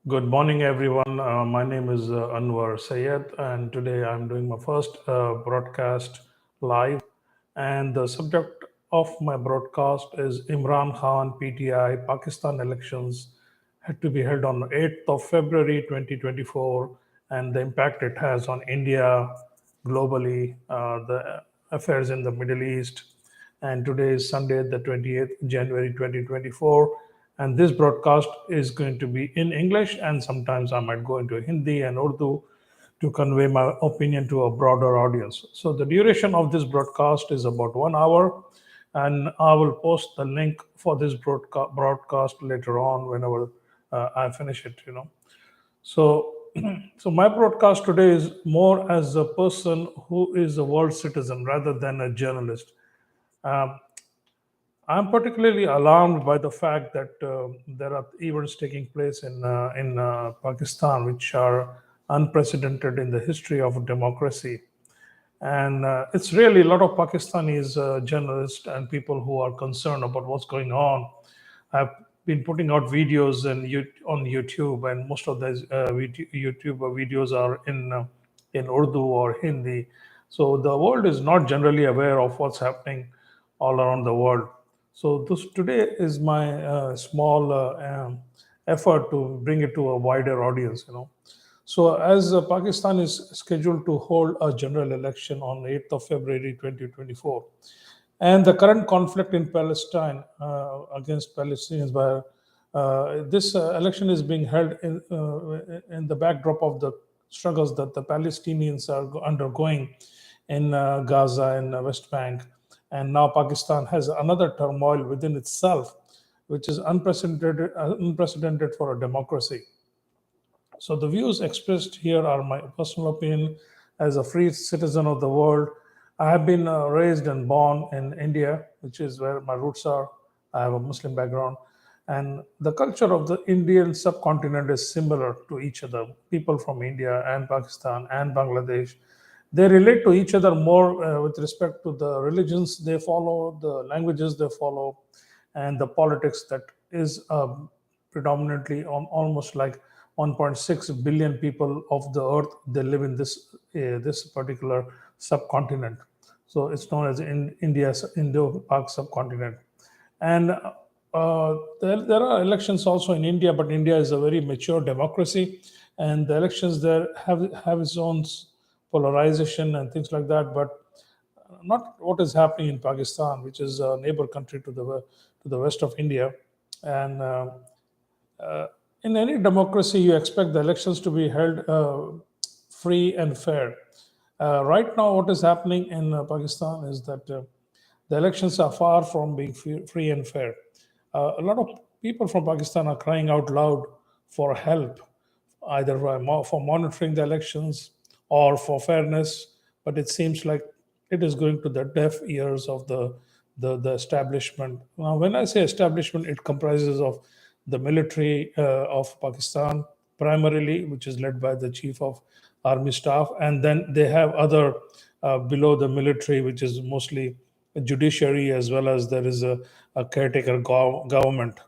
Good morning, everyone. My name is Anwar Sayed, and today I'm doing my first broadcast live. And the subject of my broadcast is Imran Khan PTI Pakistan elections had to be held on 8th of February 2024, and the impact it has on India, globally, the affairs in the Middle East. And today is Sunday, the 28th January 2024. And this broadcast is going to be in English, and sometimes I might go into Hindi and Urdu to convey my opinion to a broader audience. So the duration of this broadcast is about 1 hour, and I will post the link for this broadcast later on whenever I finish it. So, so my broadcast today is more as a person who is a world citizen rather than a journalist. Um, I'm particularly alarmed by the fact that there are events taking place in Pakistan which are unprecedented in the history of democracy. And it's really a lot of Pakistanis, journalists, and people who are concerned about what's going on. I've been putting out videos on YouTube, and most of these YouTube videos are in Urdu or Hindi. So the world is not generally aware of what's happening all around the world. So this today is my small effort to bring it to a wider audience. So, as Pakistan is scheduled to hold a general election on 8th of February 2024, and the current conflict in Palestine against Palestinians, by this election is being held in the backdrop of the struggles that the Palestinians are undergoing in Gaza and West Bank. And now Pakistan has another turmoil within itself, which is unprecedented for a democracy. So the views expressed here are my personal opinion as a free citizen of the world. I have been raised and born in India, which is where my roots are. I have a Muslim background. And the culture of the Indian subcontinent is similar to each other. People from India and Pakistan and Bangladesh, they relate to each other more with respect to the religions they follow, the languages they follow, and the politics that is predominantly on almost like 1.6 billion people of the earth. They live in this particular subcontinent. So it's known as India's Indo-Pak subcontinent. And there are elections also in India, but India is a very mature democracy, and the elections there have its own polarization and things like that. But not what is happening in Pakistan, which is a neighbor country to the west of India. And uh, in any democracy, you expect the elections to be held free and fair. Right now, what is happening in Pakistan is that the elections are far from being free and fair. A lot of people from Pakistan are crying out loud for help, either for monitoring the elections or for fairness. But it seems like it is going to the deaf ears of the establishment. Now, when I say establishment, it comprises of the military of Pakistan primarily, which is led by the chief of army staff, and then they have other below the military, which is mostly judiciary, as well as there is a caretaker government.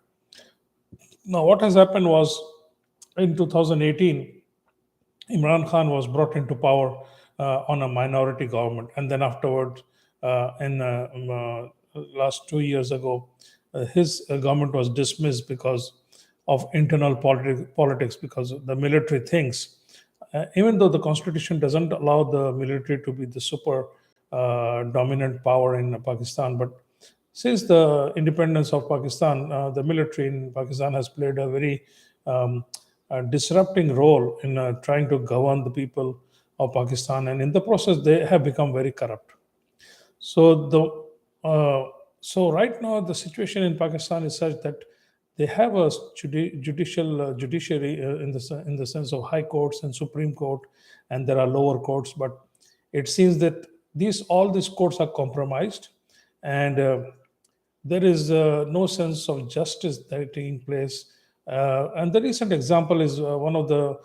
Now, what has happened was in 2018, Imran Khan was brought into power on a minority government, and then afterwards, in last 2 years ago, his government was dismissed because of internal politics. Because the military thinks, even though the constitution doesn't allow the military to be the super dominant power in Pakistan, but since the independence of Pakistan, the military in Pakistan has played a very disrupting role in trying to govern the people of Pakistan, and in the process, they have become very corrupt. So so right now the situation in Pakistan is such that they have a judiciary in the sense of high courts and Supreme Court, and there are lower courts. But it seems that these courts are compromised, and there is no sense of justice that is taking place. And the recent example is one of the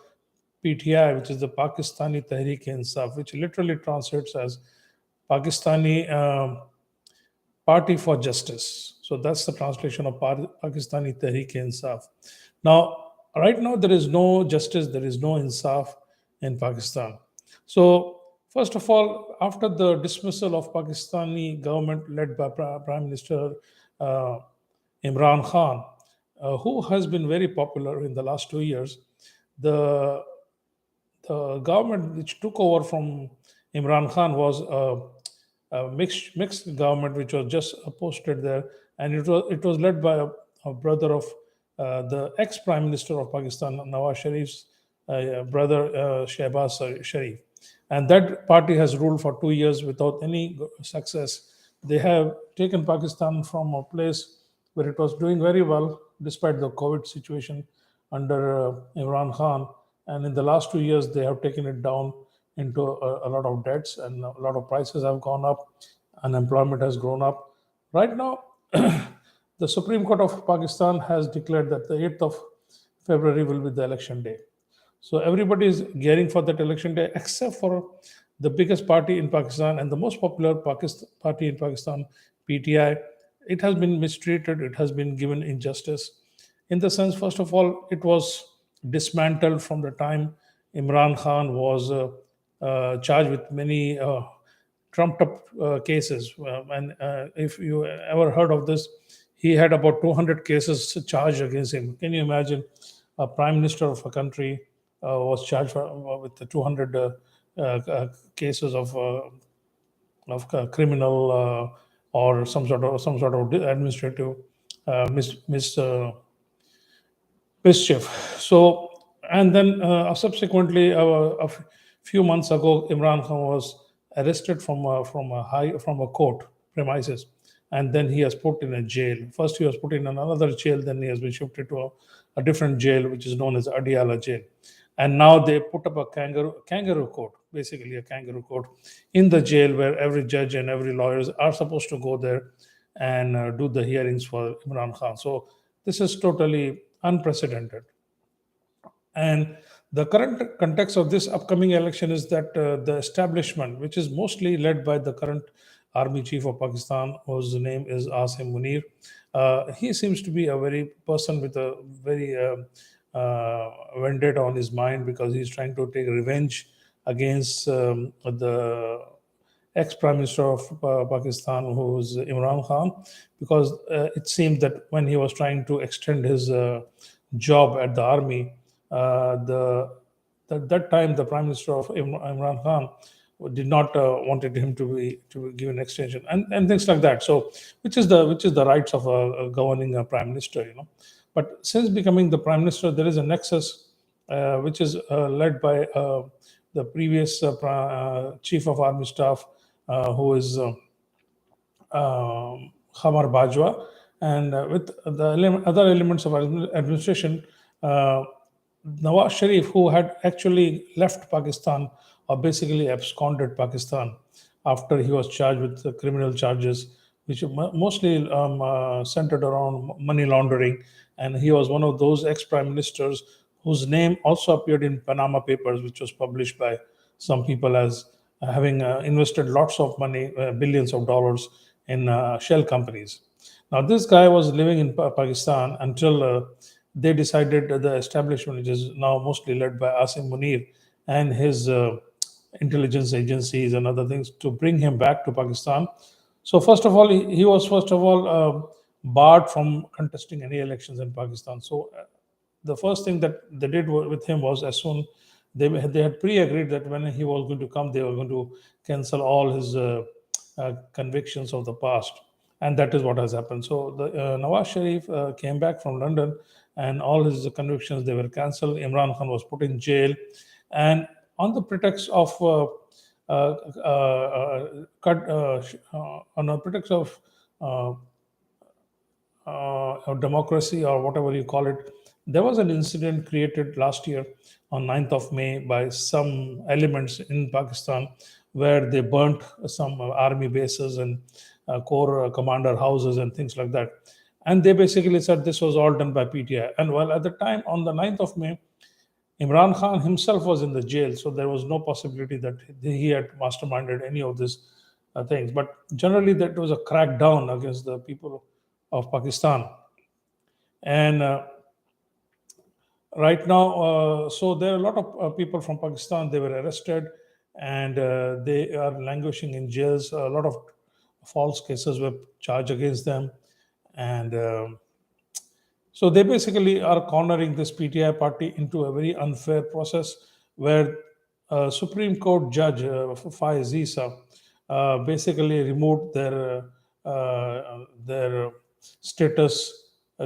PTI, which is the Pakistani Tehreek Insaf, which literally translates as Pakistani Party for Justice. So that's the translation of Pakistani Tehreek Insaf. Now, right now there is no justice, there is no insaf in Pakistan. So first of all, after the dismissal of Pakistani government led by Prime Minister uh, Imran Khan, who has been very popular in the last 2 years, the the government which took over from Imran Khan was a mixed government which was just posted there, and it was led by a brother of the ex-Prime Minister of Pakistan, Nawaz Sharif's brother, Shehbaz Sharif, and that party has ruled for 2 years without any success. They have taken Pakistan from a place where it was doing very well despite the COVID situation under Imran Khan, and in the last 2 years they have taken it down into a lot of debts, and a lot of prices have gone up, unemployment has grown up. Right now, the Supreme Court of Pakistan has declared that the 8th of February will be the election day. So everybody is gearing for that election day, except for the biggest party in Pakistan and the most popular party in Pakistan, PTI. It has been mistreated. It has been given injustice. In the sense, first of all, it was dismantled from the time Imran Khan was charged with many trumped up cases. And if you ever heard of this, he had about 200 cases charged against him. Can you imagine a prime minister of a country was charged with the 200 cases of criminal or some sort of administrative mischief. So, and then subsequently, few months ago, Imran Khan was arrested from a court premises, and then he has put in a jail. First, he was put in another jail, then he has been shifted to a different jail, which is known as Adiala jail. And now they put up a kangaroo court, basically a kangaroo court, in the jail where every judge and every lawyers are supposed to go there and do the hearings for Imran Khan. So this is totally unprecedented. And the current context of this upcoming election is that the establishment, which is mostly led by the current Army Chief of Pakistan, whose name is Asim Munir, he seems to be a very person with a very vendetta on his mind, because he's trying to take revenge against the ex-Prime Minister of Pakistan, who is Imran Khan, because it seemed that when he was trying to extend his job at the army, that time the Prime Minister of Imran Khan did not wanted him to give an extension, and things like that. So, which is the rights of a governing Prime Minister, But since becoming the Prime Minister, there is a nexus which is led by the previous Chief of Army Staff, who is Qamar Bajwa, and with the other elements of administration, uh, Nawaz Sharif, who had actually left Pakistan or basically absconded Pakistan after he was charged with the criminal charges, which mostly centered around money laundering. And he was one of those ex prime ministers whose name also appeared in Panama Papers, which was published by some people as having invested lots of money, billions of dollars, in shell companies. Now, this guy was living in Pakistan until they decided the establishment, which is now mostly led by Asim Munir and his intelligence agencies and other things, to bring him back to Pakistan. So, first of all, he was first of all barred from contesting any elections in Pakistan. So, the first thing that they did with him was, as soon they had pre-agreed that when he was going to come, they were going to cancel all his convictions of the past, and that is what has happened. So the Nawaz Sharif came back from London, and all his convictions, they were cancelled. Imran Khan was put in jail, and on the pretext of on a pretext uh, of democracy, or whatever you call it, there was an incident created last year on 9th of May by some elements in Pakistan, where they burnt some army bases and core commander houses and things like that. And they basically said this was all done by PTI. And while at the time, on the 9th of May, Imran Khan himself was in the jail, so there was no possibility that he had masterminded any of these things. But generally, that was a crackdown against the people of Pakistan. And right now, so there are a lot of people from Pakistan. They were arrested, and they are languishing in jails. A lot of false cases were charged against them, and so they basically are cornering this PTI party into a very unfair process where Supreme Court Judge Faiz basically removed their status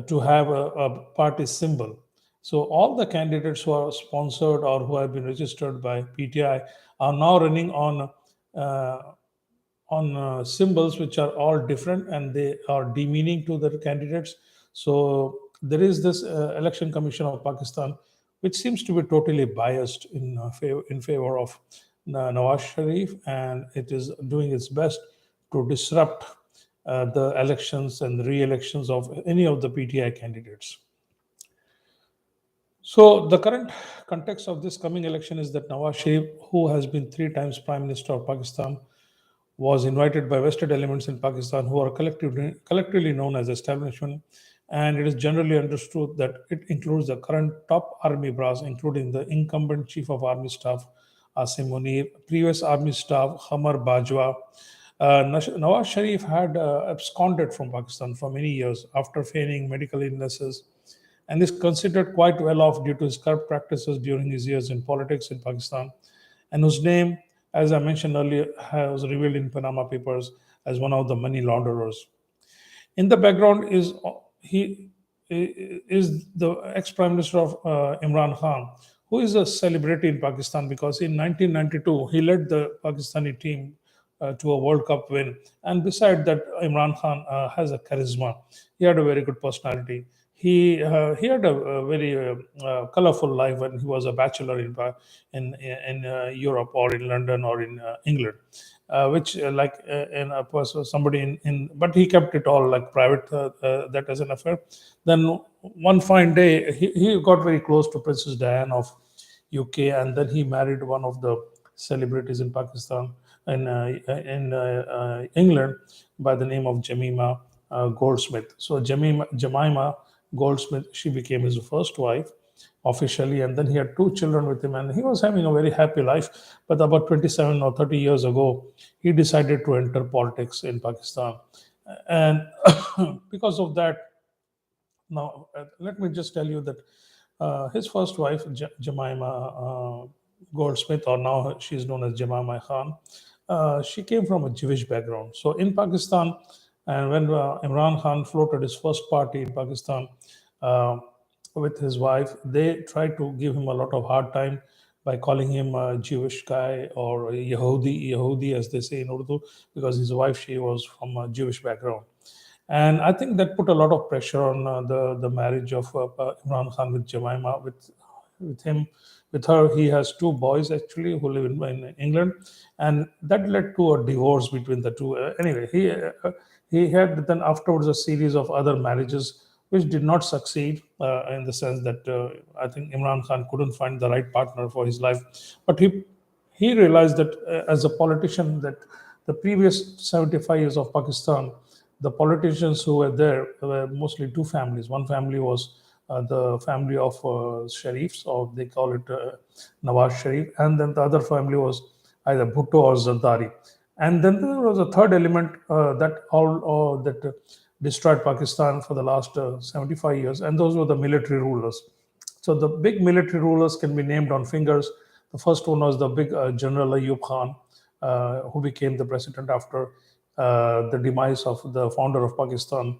to have a party symbol. So all the candidates who are sponsored or who have been registered by PTI are now running uh, on symbols which are all different and they are demeaning to the candidates. So there is this election commission of Pakistan, which seems to be totally biased in favor of Nawaz Sharif, and it is doing its best to disrupt the elections and the re-elections of any of the PTI candidates. So the current context of this coming election is that Nawaz Sharif, who has been three times Prime Minister of Pakistan, was invited by vested elements in Pakistan who are collectively known as establishment, and it is generally understood that it includes the current top army brass, including the incumbent Chief of Army Staff Asim, previous Army Staff Qamar Bajwa. Nawaz Sharif had absconded from Pakistan for many years after feigning medical illnesses and is considered quite well off due to his corrupt practices during his years in politics in Pakistan, and whose name, as I mentioned earlier, was revealed in Panama Papers as one of the money launderers. In the background he is the ex-Prime Minister of Imran Khan, who is a celebrity in Pakistan because in 1992 he led the Pakistani team to a World Cup win. And beside that, Imran Khan has a charisma. He had a very good personality. He had a very colorful life when he was a bachelor in Europe or in London or in England, which like in a person somebody but he kept it all like private, that as an affair. Then one fine day he got very close to Princess Diane of UK, and then he married one of the celebrities in Pakistan in England by the name of Jemima Goldsmith. So Jemima Goldsmith, she became his first wife officially, and then he had two children with him, and he was having a very happy life. But about 27 or 30 years ago, he decided to enter politics in Pakistan, and because of that, now let me just tell you that his first wife, Jemima Goldsmith, or now she's known as Jemima Khan, she came from a Jewish background. So in Pakistan, and when Imran Khan floated his first party in Pakistan with his wife, they tried to give him a lot of hard time by calling him a Jewish guy or a Yehudi as they say in Urdu, because his wife, she was from a Jewish background. And I think that put a lot of pressure on the marriage of Imran Khan with Jemima. With her, he has two boys actually who live in England, and that led to a divorce between the two. Anyway, he had then afterwards a series of other marriages which did not succeed in the sense that I think Imran Khan couldn't find the right partner for his life, but he realized that as a politician that the previous 75 years of Pakistan, the politicians who were there were mostly two families. One family was the family of Sharifs, or they call it Nawaz Sharif, and then the other family was either Bhutto or Zardari. And then there was a third element that destroyed Pakistan for the last 75 years, and those were the military rulers. So the big military rulers can be named on fingers. The first one was the big General Ayub Khan, who became the president after the demise of the founder of Pakistan,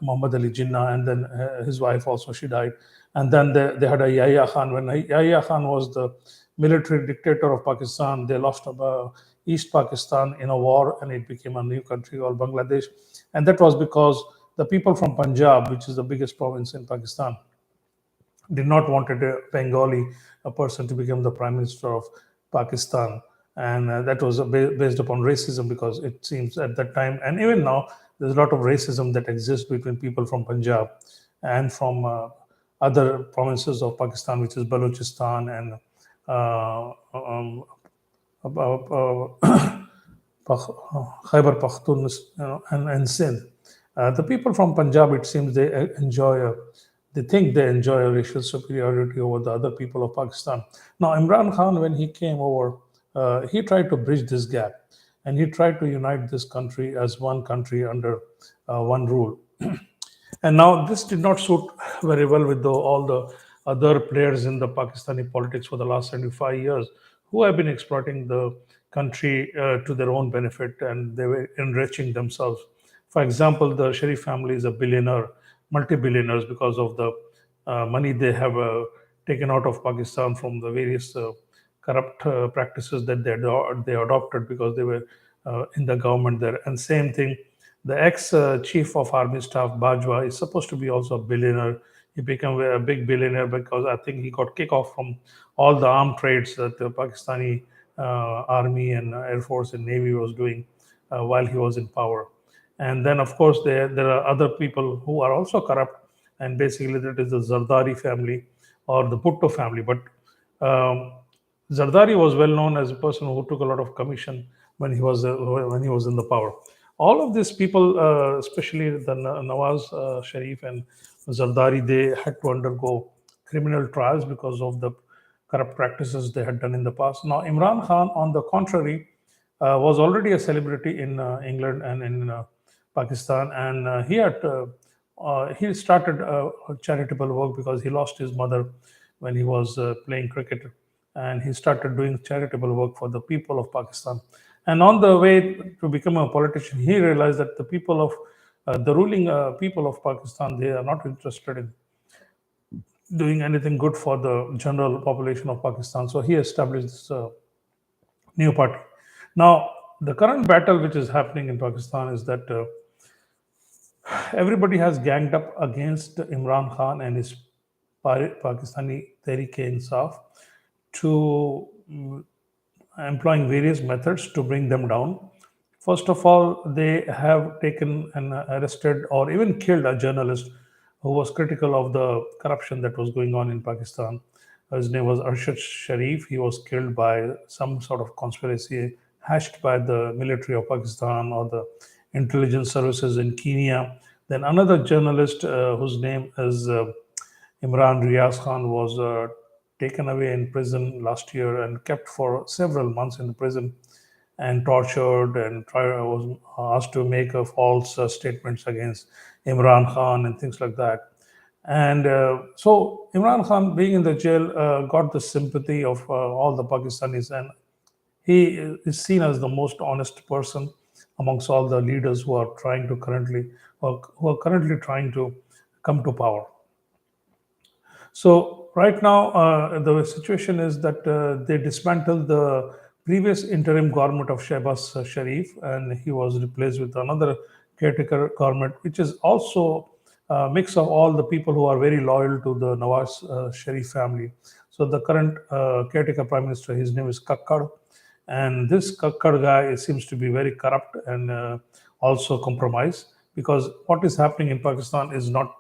Muhammad Ali Jinnah, and then his wife also, she died. And then they had a Yahya Khan. When Yahya Khan was the military dictator of Pakistan, they lost East Pakistan in a war, and it became a new country called Bangladesh. And that was because the people from Punjab, which is the biggest province in Pakistan, did not want a Bengali person to become the prime minister of Pakistan. And that was based upon racism, because it seems at that time, and even now, there's a lot of racism that exists between people from Punjab and from other provinces of Pakistan, which is Balochistan and Khyber Pakhtunkhwa, and Sindh. The people from Punjab, it seems, they enjoy a they think they enjoy a racial superiority over the other people of Pakistan. Now, Imran Khan, when he came over, he tried to bridge this gap, and he tried to unite this country as one country under one rule. And now this did not suit very well with all the other players in the Pakistani politics for the last 75 years who have been exploiting the country to their own benefit, and they were enriching themselves. For example, the Sharif family is a billionaire, multi-billionaires because of the money they have taken out of Pakistan from the various corrupt practices that they adopted because they were in the government there. And same thing, the ex-chief of Army Staff Bajwa is supposed to be also a billionaire. He became a big billionaire because I think he got kick off from all the armed trades that the Pakistani Army and Air Force and Navy was doing while he was in power. And then, of course, there are other people who are also corrupt, and basically that is the Zardari family or the Bhutto family. But um, Zardari was well known as a person who took a lot of commission when he was in the power. All of these people, especially the Nawaz Sharif and Zardari, they had to undergo criminal trials because of the corrupt practices they had done in the past. Now, Imran Khan, on the contrary, was already a celebrity in England and in Pakistan, and he started charitable work because he lost his mother when he was playing cricket, and he started doing charitable work for the people of Pakistan. And on the way to become a politician, he realized that the ruling people of Pakistan, they are not interested in doing anything good for the general population of Pakistan. So he established this new party. Now, the current battle which is happening in Pakistan is that everybody has ganged up against Imran Khan and his Pakistani Tehreek-e-Insaf to employing various methods to bring them down. First of all, they have taken and arrested or even killed a journalist who was critical of the corruption that was going on in Pakistan. His name was Arshad Sharif. He was killed by some sort of conspiracy hatched by the military of Pakistan or the intelligence services in Kenya. Then another journalist whose name is Imran Khan was taken away in prison last year and kept for several months in the prison and tortured and was asked to make a false statements against Imran Khan and things like that. And so Imran Khan, being in the jail, got the sympathy of all the Pakistanis, and he is seen as the most honest person amongst all the leaders who are currently trying to come to power. So right now, the situation is that they dismantled the previous interim government of Shehbaz Sharif, and he was replaced with another caretaker government, which is also a mix of all the people who are very loyal to the Nawaz Sharif family. So the current caretaker prime minister, his name is Kakkad, and this Kakkad guy seems to be very corrupt and also compromised, because what is happening in Pakistan is not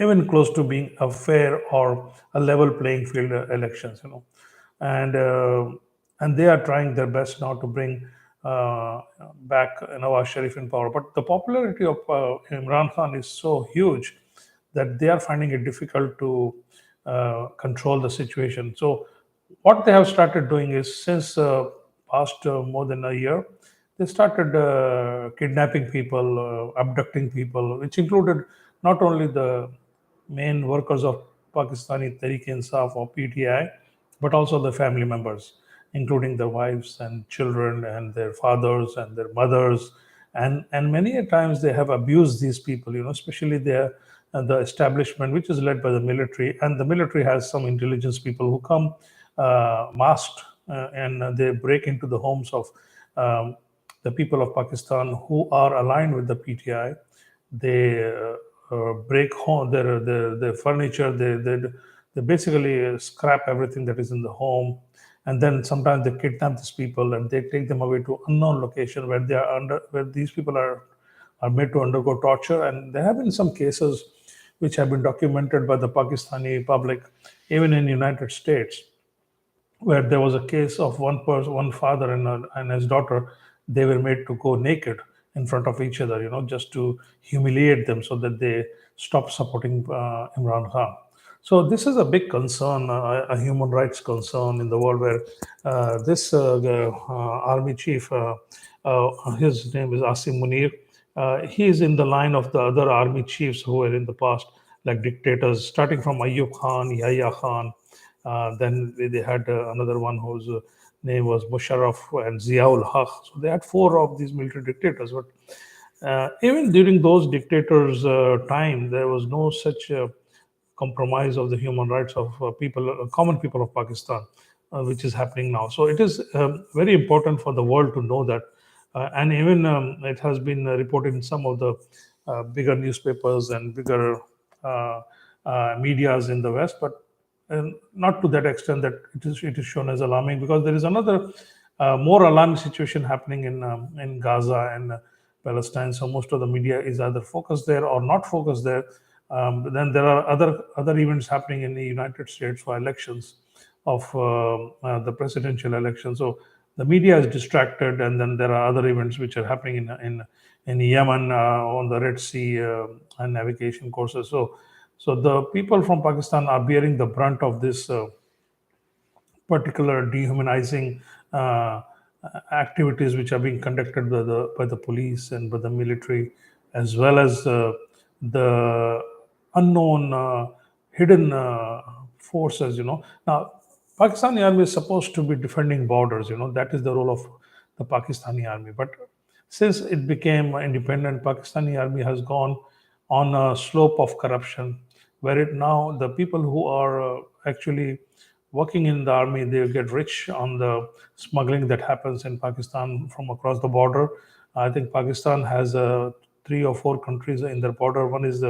even close to being a fair or a level playing field elections, and and they are trying their best now to bring back Nawaz Sharif in power. But the popularity of Imran Khan is so huge that they are finding it difficult to control the situation. So what they have started doing is, since past more than a year, they started kidnapping people, abducting people, which included not only the main workers of Pakistani Tehreek-e-Insaf or PTI, but also the family members, including their wives and children and their fathers and their mothers. And many a times they have abused these people, especially the establishment, which is led by the military. And the military has some intelligence people who come masked and they break into the homes of the people of Pakistan who are aligned with the PTI. They break home their furniture. They basically scrap everything that is in the home, and then sometimes they kidnap these people and they take them away to unknown location where these people are made to undergo torture. And there have been some cases which have been documented by the Pakistani public, even in United States, where there was a case of one father and his daughter. They were made to go naked in front of each other, just to humiliate them so that they stop supporting Imran Khan. So this is a big concern, a human rights concern in the world, where this army chief, his name is Asim Munir. He is in the line of the other army chiefs who were in the past, like dictators, starting from Ayub Khan, Yahya Khan. Then they had another one whose name was Musharraf and Ziaul Haq. So they had four of these military dictators. But even during those dictators' time, there was no such compromise of the human rights of common people of Pakistan, which is happening now. So it is very important for the world to know that, and even it has been reported in some of the bigger newspapers and bigger uh, medias in the West, but not to that extent that it is shown as alarming, because there is another more alarming situation happening in Gaza and Palestine. So most of the media is either focused there or not focused there. But then there are other events happening in the United States for elections of the presidential election. So the media is distracted, and then there are other events which are happening in Yemen on the Red Sea and navigation courses. So the people from Pakistan are bearing the brunt of this particular dehumanizing activities which are being conducted by the police and by the military, as well as the unknown hidden forces. Now, Pakistani army is supposed to be defending borders. That is the role of the Pakistani army. But since it became independent, Pakistani army has gone on a slope of corruption, where it now the people who are actually working in the army, they get rich on the smuggling that happens in Pakistan from across the border. I think Pakistan has three or four countries in their border. One is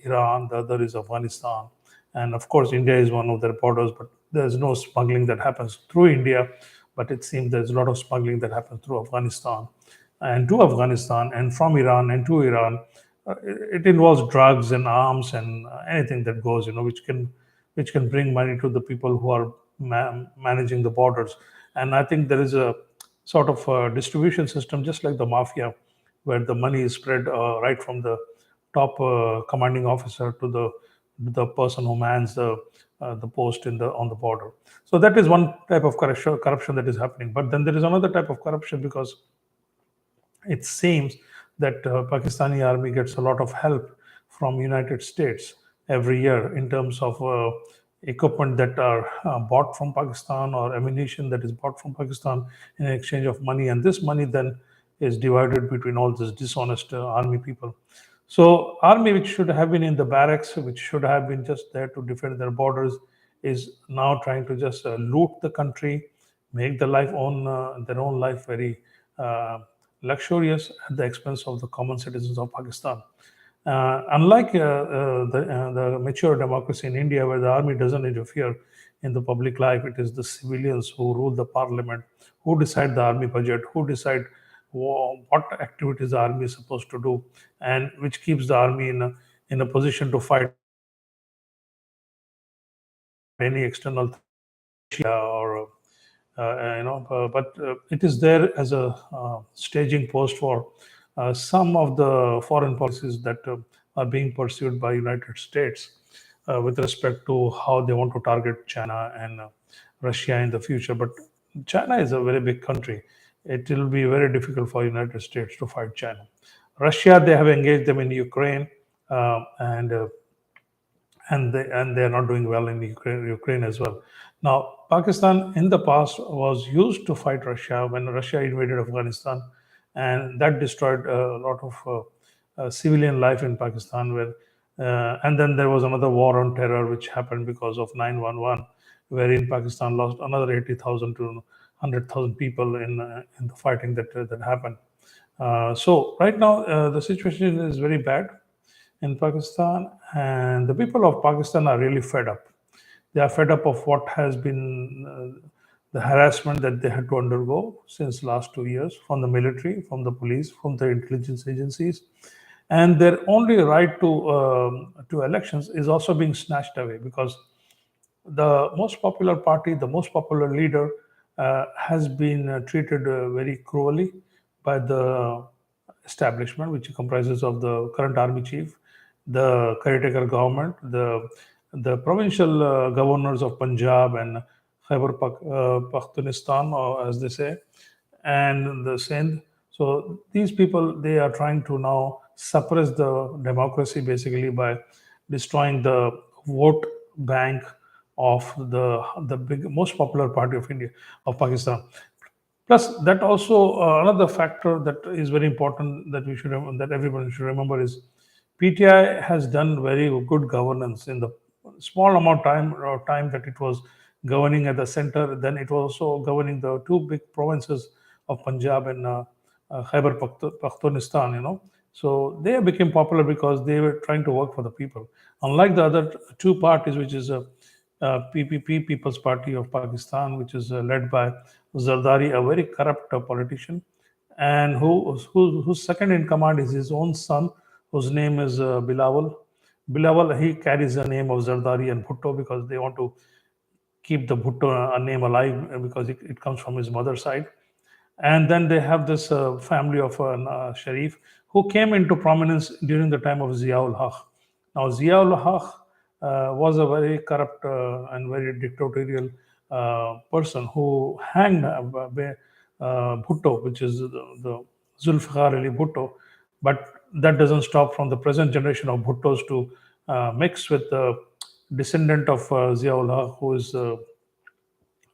Iran, the other is Afghanistan, and of course India is one of their borders. But there's no smuggling that happens through India, but it seems there's a lot of smuggling that happens through Afghanistan and to Afghanistan, and from Iran and to Iran. It involves drugs and arms and anything that goes, which can bring money to the people who are managing the borders. And I think there is a sort of distribution system, just like the mafia, where the money is spread right from the top commanding officer to the person who mans the post on the border. So that is one type of corruption that is happening. But then there is another type of corruption, because it seems that Pakistani army gets a lot of help from United States every year in terms of equipment that are bought from Pakistan, or ammunition that is bought from Pakistan in exchange of money, and this money then is divided between all these dishonest army people. So army, which should have been in the barracks, which should have been just there to defend their borders, is now trying to just loot the country, make their own life very uh, luxurious at the expense of the common citizens of Pakistan. Unlike the mature democracy in India, where the army doesn't interfere in the public life, it is the civilians who rule the parliament, who decide the army budget, who decide what activities the army is supposed to do, and which keeps the army in a position to fight any external or but it is there as a staging post for some of the foreign policies that are being pursued by United States with respect to how they want to target China and Russia in the future. But China is a very big country. It will be very difficult for United States to fight China. Russia, they have engaged them in Ukraine, and they are not doing well in Ukraine as well. Now, Pakistan in the past was used to fight Russia when Russia invaded Afghanistan, and that destroyed a lot of civilian life in Pakistan. And then there was another war on terror which happened because of 9/11, wherein Pakistan lost another 80,000 to 100,000 people in the fighting that happened. So right now the situation is very bad in Pakistan, and the people of Pakistan are really fed up. They are fed up of what has been the harassment that they had to undergo since last 2 years from the military, from the police, from the intelligence agencies, and their only right to elections is also being snatched away, because the most popular party, the most popular leader, has been treated very cruelly by the establishment, which comprises of the current army chief, the caretaker government, the provincial governors of Punjab and Khyber Pakhtunistan, or as they say, and the Sindh. So these people, they are trying to now suppress the democracy basically by destroying the vote bank of the big most popular party of India, of Pakistan. Plus, that also another factor that is very important that that everyone should remember is PTI has done very good governance in the small amount time that it was governing at the center. Then it was also governing the two big provinces of Punjab and Khyber Pakhtunistan. So they became popular because they were trying to work for the people. Unlike the other two parties, which is PPP, People's Party of Pakistan, which is led by Zardari, a very corrupt politician, and whose second in command is his own son, whose name is Bilawal. Bilawal, he carries the name of Zardari and Bhutto because they want to keep the Bhutto name alive because it comes from his mother's side. And then they have this family of Sharif who came into prominence during the time of Ziaul Haq. Now, Ziaul Haq was a very corrupt and very dictatorial person who hanged Bhutto, which is the Zulfikar Ali Bhutto. But that doesn't stop from the present generation of Bhuttos to mix with the descendant of Ziaul Haq, who is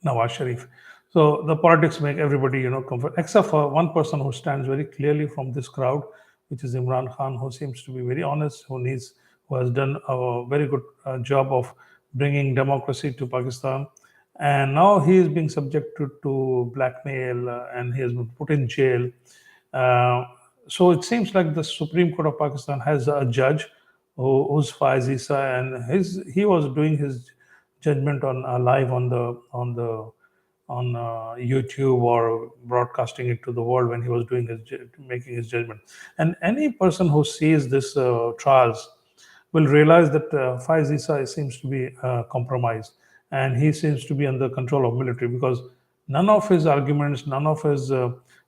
Nawaz Sharif. So the politics make everybody, comfort, except for one person who stands very clearly from this crowd, which is Imran Khan, who seems to be very honest, who has done a very good job of bringing democracy to Pakistan. And now he is being subjected to blackmail and he has been put in jail. Uh, so it seems like the Supreme Court of Pakistan has a judge who's Faiz Issa, and he was doing his judgment on live on YouTube or broadcasting it to the world when he was making his judgment. And any person who sees this trials will realize that Faiz Issa seems to be compromised, and he seems to be under control of military because none of his arguments, none of his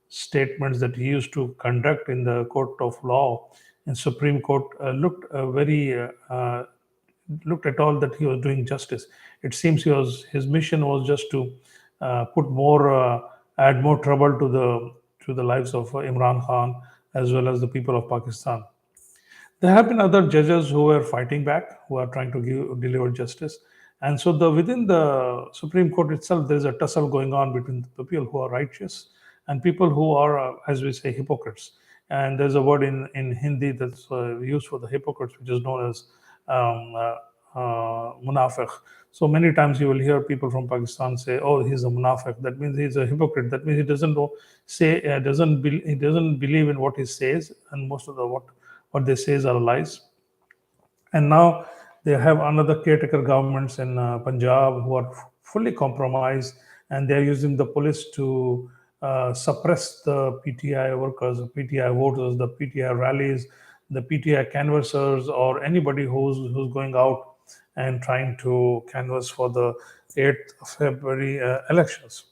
statements that he used to conduct in the court of law in Supreme Court looked at all that he was doing justice. It seems his mission was just to add more trouble to the lives of Imran Khan as well as the people of Pakistan. There have been other judges who were fighting back, who are trying to deliver justice. And so within the Supreme Court itself, there is a tussle going on between the people who are righteous and people who are, as we say, hypocrites. And there's a word in Hindi that's used for the hypocrites, which is known as munafiq. So many times you will hear people from Pakistan say, "Oh, he's a munafiq." That means he's a hypocrite. That means he he doesn't believe in what he says, and most of what they say are lies. And now they have another caretaker governments in Punjab who are fully compromised, and they're using the police to suppress the PTI workers, the PTI voters, the PTI rallies, the PTI canvassers, or anybody who's going out and trying to canvass for the 8th of February elections.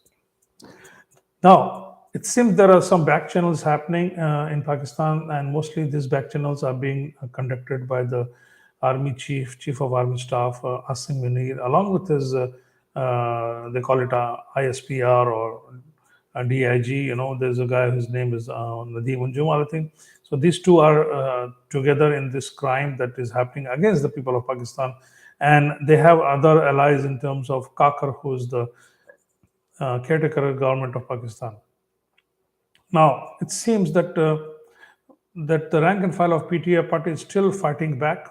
Now, it seems there are some back channels happening in Pakistan, and mostly these back channels are being conducted by the Army Chief of Army Staff, Asim, along with his, they call it ISPR or a DIG. There's a guy whose name is Nadeem Unjum, I think. So these two are together in this crime that is happening against the people of Pakistan. And they have other allies in terms of Kakar, who is the caretaker government of Pakistan. Now, it seems that the rank and file of PTI party is still fighting back,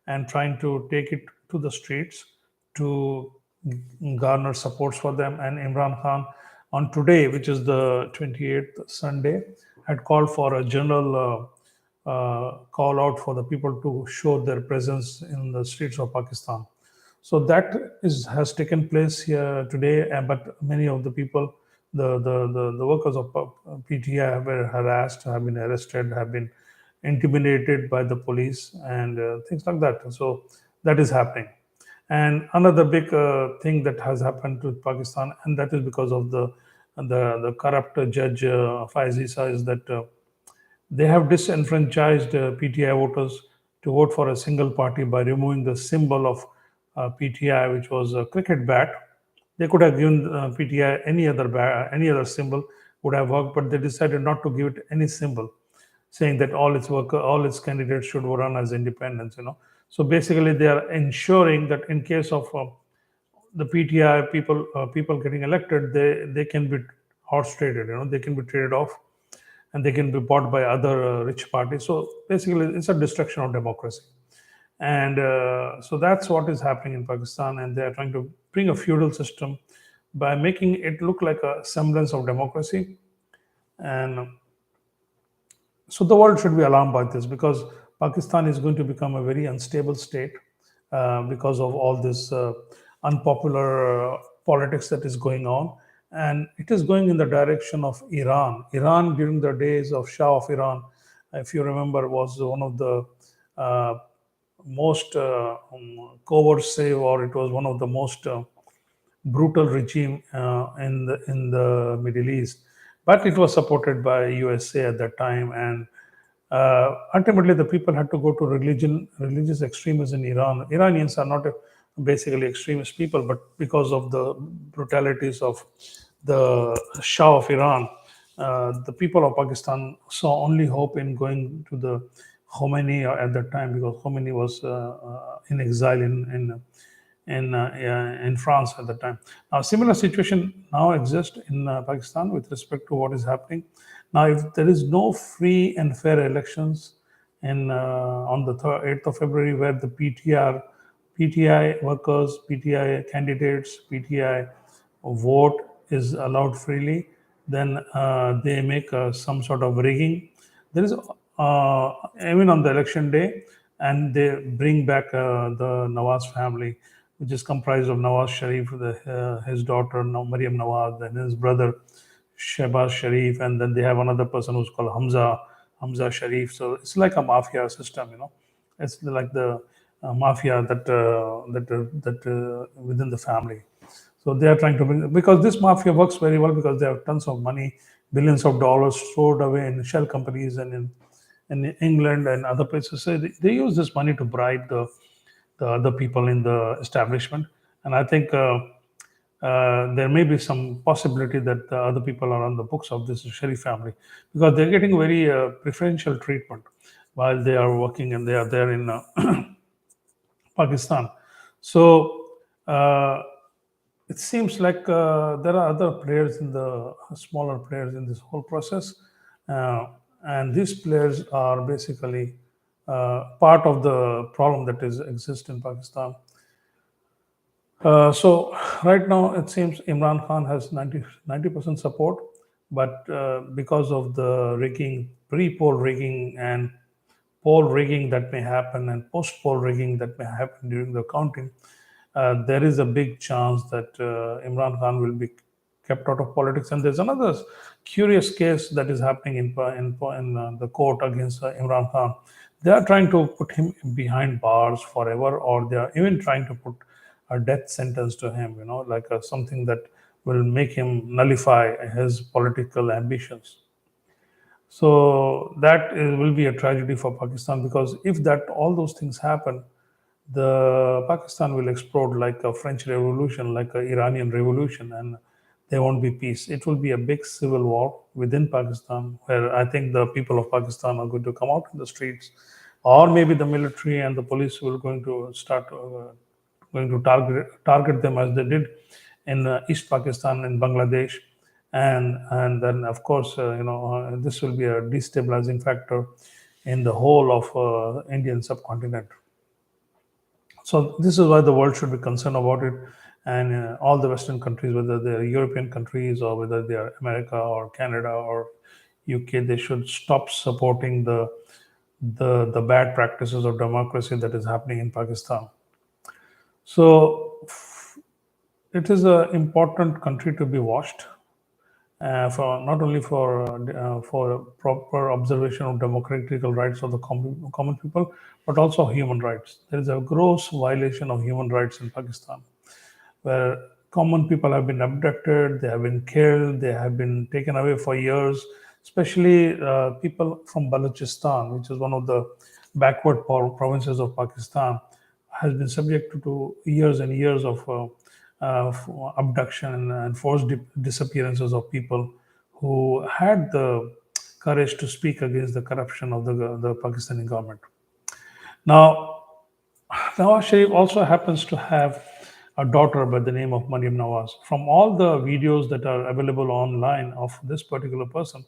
and trying to take it to the streets to garner supports for them. And Imran Khan, on today, which is the 28th Sunday, had called for a general call out for the people to show their presence in the streets of Pakistan. So that has taken place here today, but many of the people, the workers of PTI were harassed, have been arrested, have been intimidated by the police, and things like that. So that is happening. And another big thing that has happened to Pakistan, and that is because of the the corrupt judge Faizi says that they have disenfranchised PTI voters to vote for a single party by removing the symbol of PTI, which was a cricket bat. They could have given PTI any other symbol would have worked, but they decided not to give it any symbol, saying that all its candidates should run as independents. So basically, they are ensuring that in case of the PTI people getting elected, they can be horse traded. They can be traded off, and they can be bought by other rich parties. So basically, it's a destruction of democracy. And so that's what is happening in Pakistan, and they are trying to bring a feudal system by making it look like a semblance of democracy. And so the world should be alarmed by this, because Pakistan is going to become a very unstable state because of all this unpopular politics that is going on. And it is going in the direction of Iran. Iran, during the days of Shah of Iran, if you remember, was one of the uh, most coercive, or it was one of the most brutal regime in the Middle East. But it was supported by USA at that time, and ultimately the people had to go to religious extremism in Iran. Iranians are not basically extremist people, but because of the brutalities of the Shah of Iran, the people of Pakistan saw only hope in going to the Khomeini at that time, because Khomeini was in exile in France at the time. Now, similar situation now exists in Pakistan with respect to what is happening. Now, if there is no free and fair elections on the 8th of February, where the PTI workers, PTI candidates, PTI vote is allowed freely, then they make some sort of rigging. There is even on the election day, and they bring back the Nawaz family, which is comprised of Nawaz Sharif, his daughter Maryam Nawaz, and his brother Shehbaz Sharif, and then they have another person who's called Hamza Sharif. So it's like a mafia system. It's like the mafia that within the family. So they are trying to bring, because this mafia works very well, because they have tons of money, billions of dollars stored away in shell companies and in England and other places. So they use this money to bribe the other people in the establishment. And I think there may be some possibility that the other people are on the books of this Sharif family, because they're getting very preferential treatment while they are working and they are there in Pakistan. So it seems like there are other players in the smaller players in this whole process, and these players are basically part of the problem that is exist in Pakistan. So right now it seems Imran Khan has 90% support, but because of the rigging, pre-poll rigging and poll rigging that may happen and post-poll rigging that may happen during the counting, there is a big chance that Imran Khan will be kept out of politics. And there's another curious case that is happening in the court against Imran Khan. They are trying to put him behind bars forever, or they are even trying to put a death sentence to him, like something that will make him nullify his political ambitions. So will be a tragedy for Pakistan, because if that all those things happen, the Pakistan will explode like a French Revolution, like a Iranian Revolution, and there won't be peace. It will be a big civil war within Pakistan, where I think the people of Pakistan are going to come out in the streets, or maybe the military and the police will going to start going to target them as they did in East Pakistan and Bangladesh, and then of course this will be a destabilizing factor in the whole of Indian subcontinent. So this is why the world should be concerned about it, and all the Western countries, whether they are European countries or whether they are America or Canada or UK, they should stop supporting the bad practices of democracy that is happening in Pakistan. So it is an important country to be watched, for not only for proper observation of democratical rights of the common people, but also human rights. There is a gross violation of human rights in Pakistan, where common people have been abducted, they have been killed, they have been taken away for years, especially people from Balochistan, which is one of the backward provinces of Pakistan, has been subject to years and years of abduction and forced disappearances of people who had the courage to speak against the corruption of the Pakistani government. Now, Nawaz Sharif also happens to have a daughter by the name of Maryam Nawaz. From all the videos that are available online of this particular person,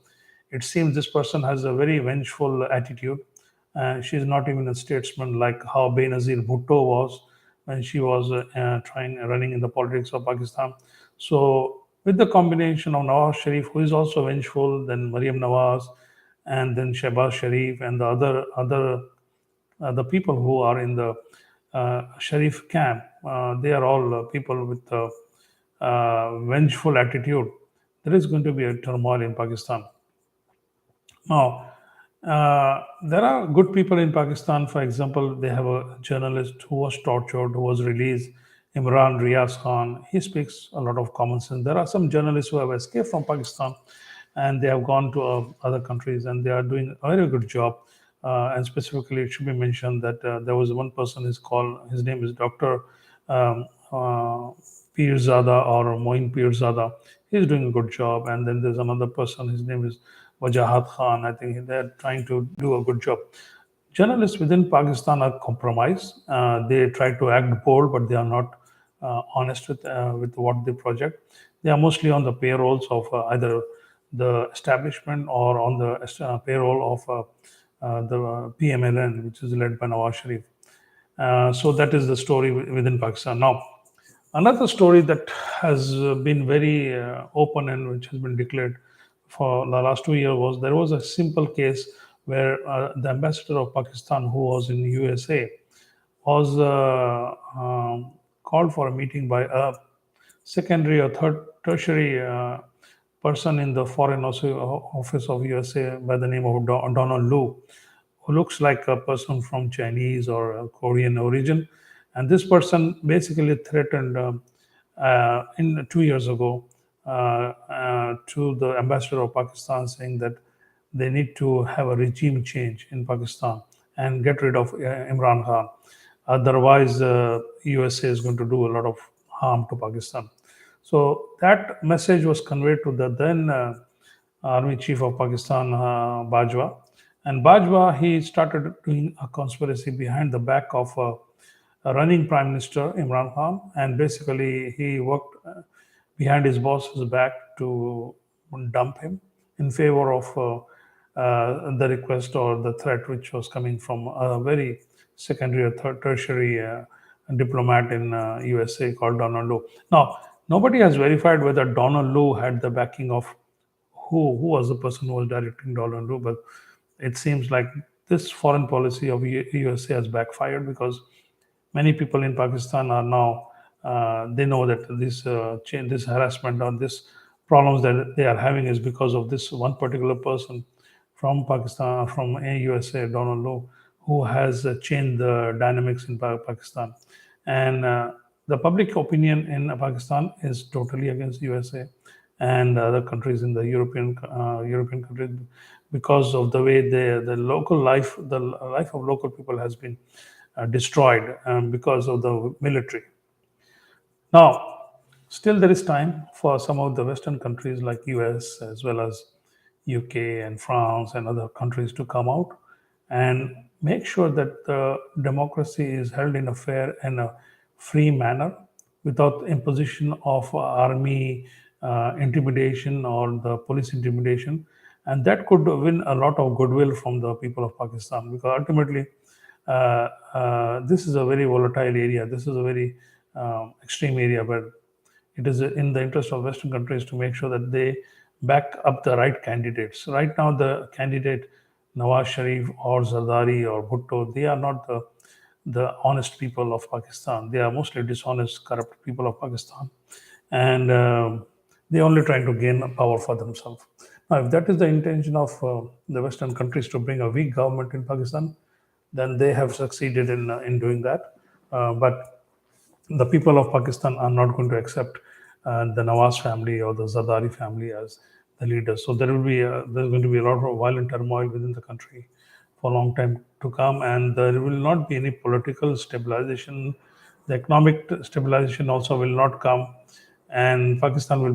it seems this person has a very vengeful attitude. She's not even a statesman like how Benazir Bhutto was when she was running in the politics of Pakistan. So, with the combination of Nawaz Sharif, who is also vengeful, then Maryam Nawaz, and then Shehbaz Sharif, and the other the people who are in the Sharif camp, they are all people with a vengeful attitude. There is going to be a turmoil in Pakistan. Now, there are good people in Pakistan. For example, they have a journalist who was tortured, who was released, Imran Khan. He speaks a lot of common sense. There are some journalists who have escaped from Pakistan and they have gone to other countries and they are doing a very good job. And specifically, it should be mentioned that there was one person, his name is Dr. Um, uh, Pirzada or Moin Pirzada. He's doing a good job. And then there's another person, his name is Wajahat Khan. I think they're trying to do a good job. Journalists within Pakistan are compromised. They try to act bold, but they are not honest with what they project. They are mostly on the payrolls of either the establishment or on the payroll of the PMLN, which is led by Nawaz Sharif. So that is the story within Pakistan. Now, another story that has been very open and which has been declared for the last 2 years was there was a simple case where the ambassador of Pakistan, who was in USA, was called for a meeting by a secondary or tertiary person in the Foreign Office of USA by the name of Donald Lu, who looks like a person from Chinese or Korean origin. And this person basically threatened in 2 years ago to the ambassador of Pakistan, saying that they need to have a regime change in Pakistan and get rid of Imran Khan. Otherwise, USA is going to do a lot of harm to Pakistan. So that message was conveyed to the then Army Chief of Pakistan, Bajwa. And Bajwa, he started doing a conspiracy behind the back of a running Prime Minister, Imran Khan. And basically, he worked behind his boss's back to dump him in favor of the request or the threat which was coming from a very secondary or tertiary diplomat in USA called Donald Lu. Now, nobody has verified whether Donald Lu had the backing of who was the person who was directing Donald Lu, but it seems like this foreign policy of USA has backfired because many people in Pakistan are now they know that this harassment or this problems that they are having is because of this one particular person from Pakistan, from USA, Donald Lu, who has changed the dynamics in Pakistan. And the public opinion in Pakistan is totally against USA and other countries in the European countries because of the way the local life, the life of local people has been destroyed because of the military. Now, still there is time for some of the Western countries like US as well as UK and France and other countries to come out and make sure that the democracy is held in a fair and a free manner without imposition of army intimidation or the police intimidation. And that could win a lot of goodwill from the people of Pakistan because ultimately this is a very volatile area. This is a very extreme area where it is in the interest of Western countries to make sure that they back up the right candidates. Right now, the candidate Nawaz Sharif or Zardari or Bhutto, they are not the honest people of Pakistan. They are mostly dishonest, corrupt people of Pakistan, and they're only trying to gain power for themselves. Now, if that is the intention of the Western countries to bring a weak government in Pakistan, then they have succeeded in doing that. But the people of Pakistan are not going to accept the Nawaz family or the Zardari family as the leaders. So there's going to be a lot of violent turmoil within the country for a long time to come, and there will not be any political stabilization. The economic stabilization also will not come, and Pakistan will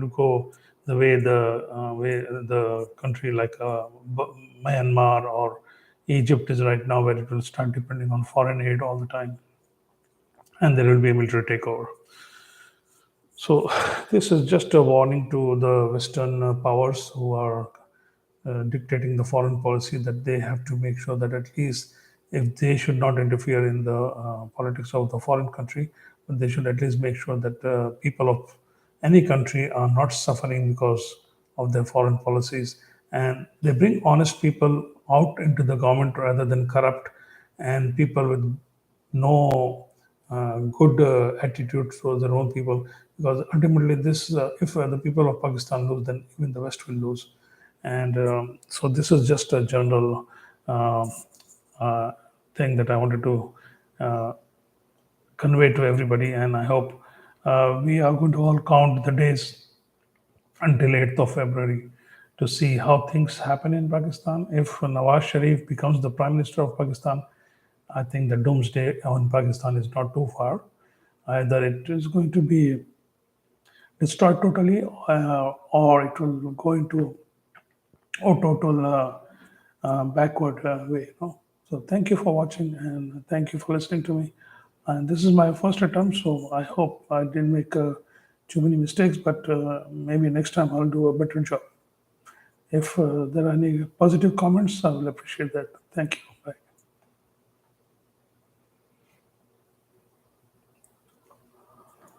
go the way the country like Myanmar or Egypt is right now, where it will start depending on foreign aid all the time, and there will be a military takeover. So this is just a warning to the Western powers who are dictating the foreign policy, that they have to make sure that at least, if they should not interfere in the politics of the foreign country, but they should at least make sure that the people of any country are not suffering because of their foreign policies, and they bring honest people out into the government rather than corrupt and people with no good attitude towards their own people, because ultimately this if the people of Pakistan lose, then even the West will lose. And so this is just a general uh, uh, thing that I wanted to uh, convey to everybody, and I hope we are going to all count the days until 8th of February to see how things happen in Pakistan. If Nawaz Sharif becomes the Prime Minister of Pakistan, I think the doomsday in Pakistan is not too far. Either it is going to be destroyed totally, or it will go into a total backward way. So thank you for watching, and thank you for listening to me. And this is my first attempt, so I hope I didn't make too many mistakes, but maybe next time I'll do a better job. If there are any positive comments, I will appreciate that. Thank you.